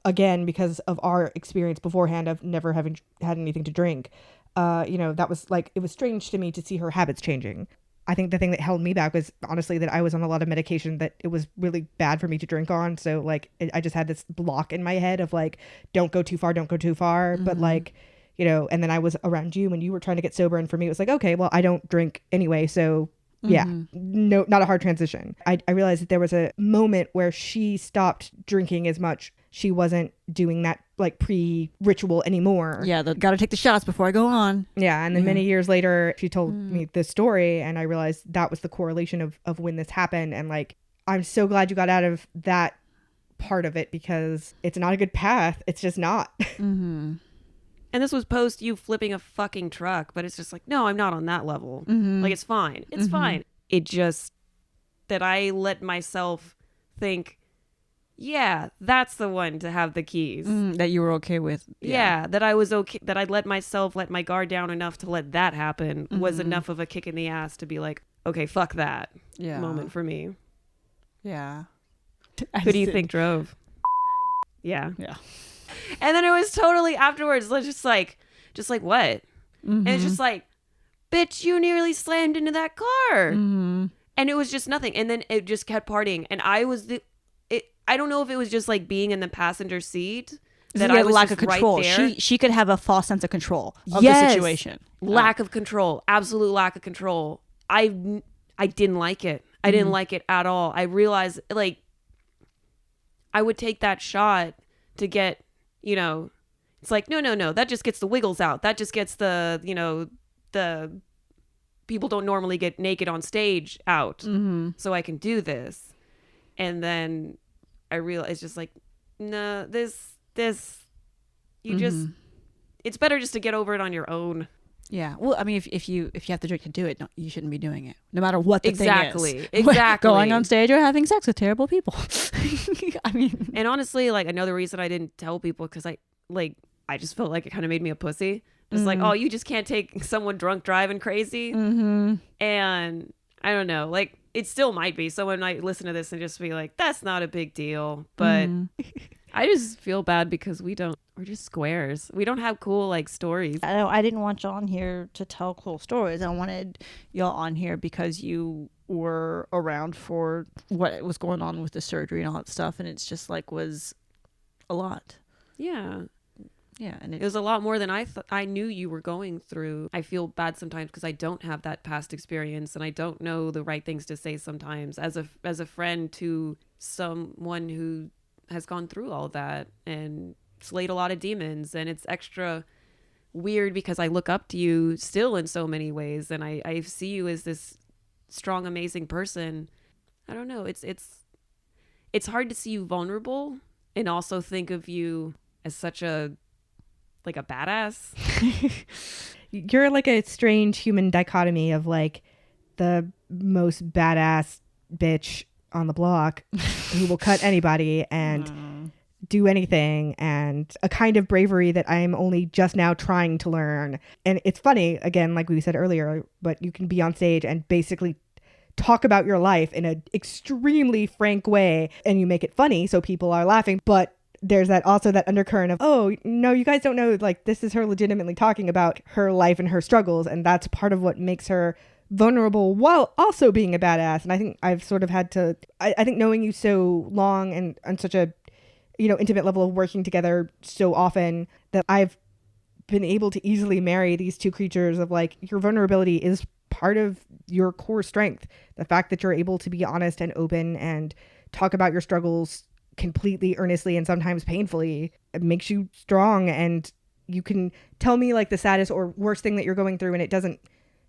again, because of our experience beforehand of never having had anything to drink, that was like, it was strange to me to see her habits changing. I think the thing that held me back was honestly that I was on a lot of medication that it was really bad for me to drink on. So like, I just had this block in my head of like, don't go too far. But like, and then I was around you when you were trying to get sober. And for me, it was like, okay, well, I don't drink anyway. So yeah, no, not a hard transition. I realized that there was a moment where she stopped drinking as much. She wasn't doing that like pre-ritual anymore. Yeah, gotta take the shots before I go on. Yeah, and then many years later, she told me this story, and I realized that was the correlation of when this happened. And like, I'm so glad you got out of that part of it, because it's not a good path. It's just not. And this was post you flipping a fucking truck, but it's just like, no, I'm not on that level. Like, it's fine. It's fine. It just that I let myself think, yeah, that's the one to have the keys. That you were okay with. Yeah, that I was okay, that I let my guard down enough to let that happen was enough of a kick in the ass to be like, okay, fuck that moment for me. Yeah. Who do you think drove? Yeah. Yeah. And then it was totally afterwards, just like what? And it's just like, bitch, you nearly slammed into that car. And it was just nothing. And then it just kept partying. And I don't know if it was just like being in the passenger seat that I was lack just of control. Right there. She could have a false sense of control of the situation. Lack of control. Absolute lack of control. I didn't like it. I didn't like it at all. I realized like I would take that shot to get, it's like, no. That just gets the wiggles out. That just gets the people don't normally get naked on stage out. So I can do this. And then I realized it's just like, no, this, you just, it's better just to get over it on your own. Yeah. Well, I mean, if you have to drink to do it, no, you shouldn't be doing it, no matter what the thing is. Exactly. Going on stage or having sex with terrible people. I mean, and honestly, like another reason I didn't tell people, because I just felt like it kind of made me a pussy. Just like, oh, you just can't take someone drunk driving crazy. And I don't know, like it still might be. Someone might listen to this and just be like, that's not a big deal. But I just feel bad because we're just squares. We don't have cool like stories. I didn't want y'all on here to tell cool stories. I wanted y'all on here because you were around for what was going on with the surgery and all that stuff. And it's just like was a lot. Yeah. Yeah, and it was a lot more than I knew you were going through. I feel bad sometimes because I don't have that past experience and I don't know the right things to say sometimes as a friend to someone who has gone through all that and slayed a lot of demons. And it's extra weird because I look up to you still in so many ways, and I see you as this strong, amazing person. I don't know. It's hard to see you vulnerable and also think of you as such a badass. You're like a strange human dichotomy of like the most badass bitch on the block who will cut anybody and do anything, and a kind of bravery that I'm only just now trying to learn. And it's funny, again, like we said earlier, but you can be on stage and basically talk about your life in an extremely frank way, and you make it funny so people are laughing, but there's also that undercurrent of, oh, no, you guys don't know, like, this is her legitimately talking about her life and her struggles. And that's part of what makes her vulnerable while also being a badass. And I think I've sort of had to, I think knowing you so long and on such a, intimate level of working together so often, that I've been able to easily marry these two creatures of like, your vulnerability is part of your core strength. The fact that you're able to be honest and open and talk about your struggles completely earnestly and sometimes painfully, it makes you strong. And you can tell me like the saddest or worst thing that you're going through, and it doesn't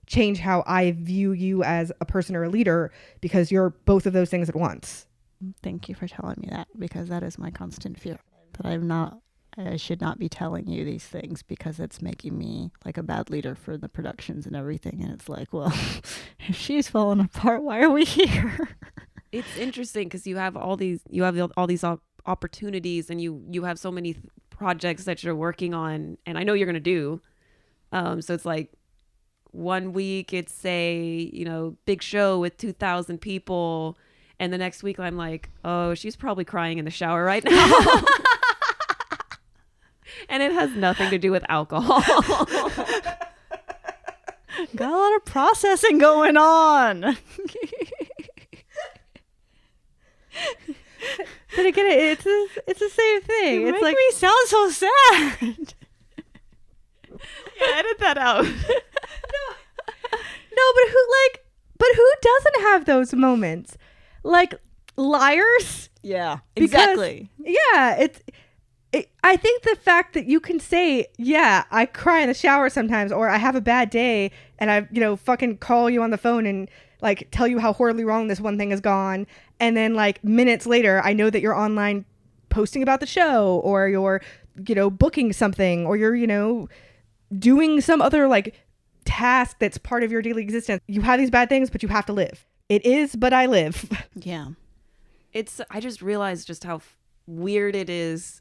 change how I view you as a person or a leader, because you're both of those things at once. Thank you for telling me that, because that is my constant fear, that I should not be telling you these things, because it's making me like a bad leader for the productions and everything. And it's like, well, if she's falling apart, why are we here? It's interesting because you have all these opportunities, and you have so many projects that you're working on, and I know you're going to do. So it's like 1 week it's big show with 2,000 people, and the next week I'm like, oh, she's probably crying in the shower right now. And it has nothing to do with alcohol. Got a lot of processing going on. But again, it's the same thing. You it's make like me sound so sad. Yeah, edit that out. no, but who doesn't have those moments? Like liars. Yeah, Because, yeah, I think the fact that you can say, yeah, I cry in the shower sometimes, or I have a bad day, and I, fucking call you on the phone and like tell you how horribly wrong this one thing has gone, and then like minutes later, I know that you're online posting about the show, or you're, booking something, or you're, doing some other like task that's part of your daily existence. You have these bad things, but you have to live. It is, but I live. Yeah. I just realized just how weird it is.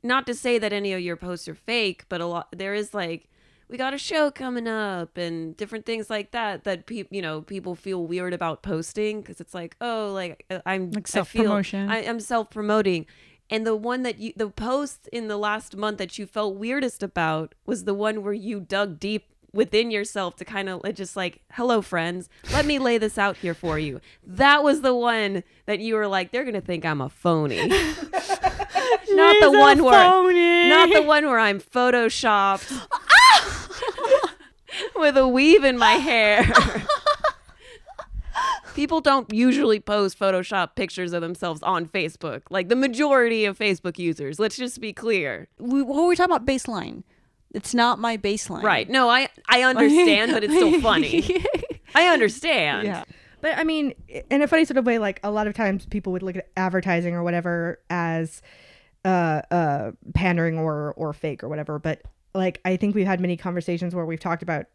Not to say that any of your posts are fake, but there is like, we got a show coming up and different things like that people feel weird about posting because it's like, oh, like I'm like self-promotion. I'm self-promoting. And the post in the last month that you felt weirdest about was the one where you dug deep within yourself to kind of just like, hello friends, let me lay this out here for you. That was the one that you were like, they're gonna think I'm a phony. Not the one where I'm photoshopped with a weave in my hair. People don't usually post Photoshop pictures of themselves on Facebook. Like the majority of Facebook users. Let's just be clear. What were we talking about? Baseline. It's not my baseline. Right. No, I understand, but it's still funny. I understand. Yeah. But I mean, in a funny sort of way, like a lot of times people would look at advertising or whatever as pandering or fake or whatever. But like, I think we've had many conversations where we've talked about,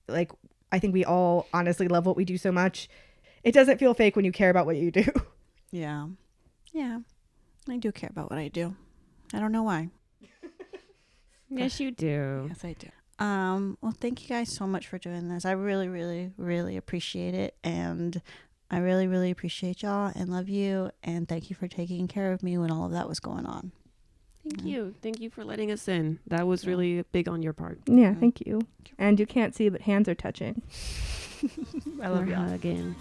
like, I think we all honestly love what we do so much. It doesn't feel fake when you care about what you do. Yeah. Yeah. I do care about what I do. I don't know why. Yes, you do. Yes, I do. Well, thank you guys so much for doing this. I really, really, really appreciate it. And I really, really appreciate y'all and love you. And thank you for taking care of me when all of that was going on. Thank you. Thank you for letting us in. That was really big on your part. Yeah, thank you. And you can't see, but hands are touching. I love you again.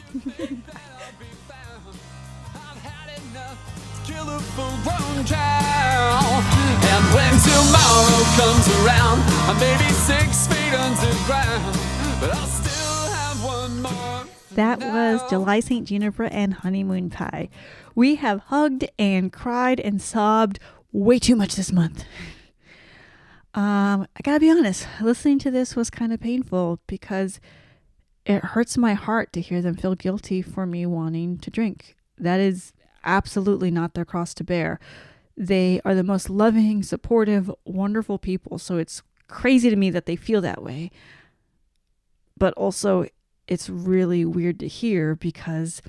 Kill a full-grown cow. And when tomorrow comes around, I may be 6 feet underground, but I'll still have one more. That was July St. Juniper and Honey Moonpie. We have hugged and cried and sobbed way too much this month. I gotta be honest, listening to this was kind of painful because it hurts my heart to hear them feel guilty for me wanting to drink. That is absolutely not their cross to bear. They are the most loving, supportive, wonderful people. So it's crazy to me that they feel that way. But also, it's really weird to hear because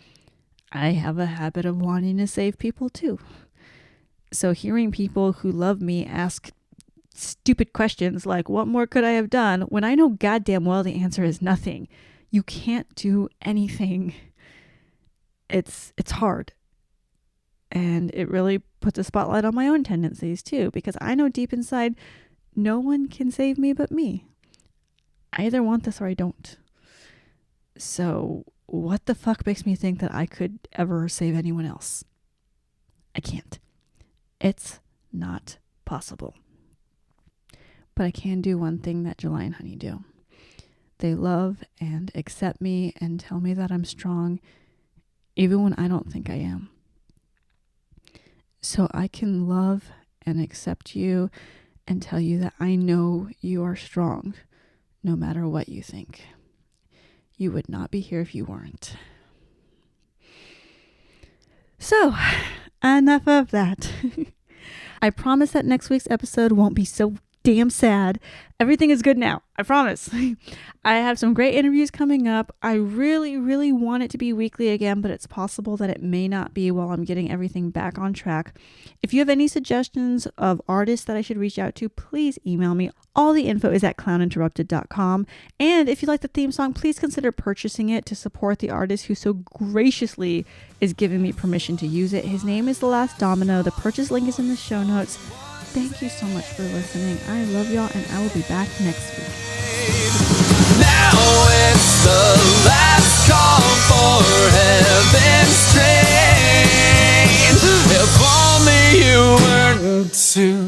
I have a habit of wanting to save people too. So hearing people who love me ask stupid questions like, what more could I have done? When I know goddamn well the answer is nothing. You can't do anything. It's hard. And it really puts a spotlight on my own tendencies too, because I know deep inside, no one can save me but me. I either want this or I don't. So what the fuck makes me think that I could ever save anyone else? I can't. It's not possible. But I can do one thing that July and Honey do. They love and accept me and tell me that I'm strong, even when I don't think I am. So I can love and accept you and tell you that I know you are strong, no matter what you think. You would not be here if you weren't. So, enough of that. I promise that next week's episode won't be so damn sad. Everything is good now. I promise. I have some great interviews coming up. I really, really want it to be weekly again, but it's possible that it may not be while I'm getting everything back on track. If you have any suggestions of artists that I should reach out to, please email me. All the info is at clowninterrupted.com. And if you like the theme song, please consider purchasing it to support the artist who so graciously is giving me permission to use it. His name is The Last Domino. The purchase link is in the show notes. Thank you so much for listening. I love y'all, and I will be back next week. Now now it's the last call for heaven's train. If only you weren't too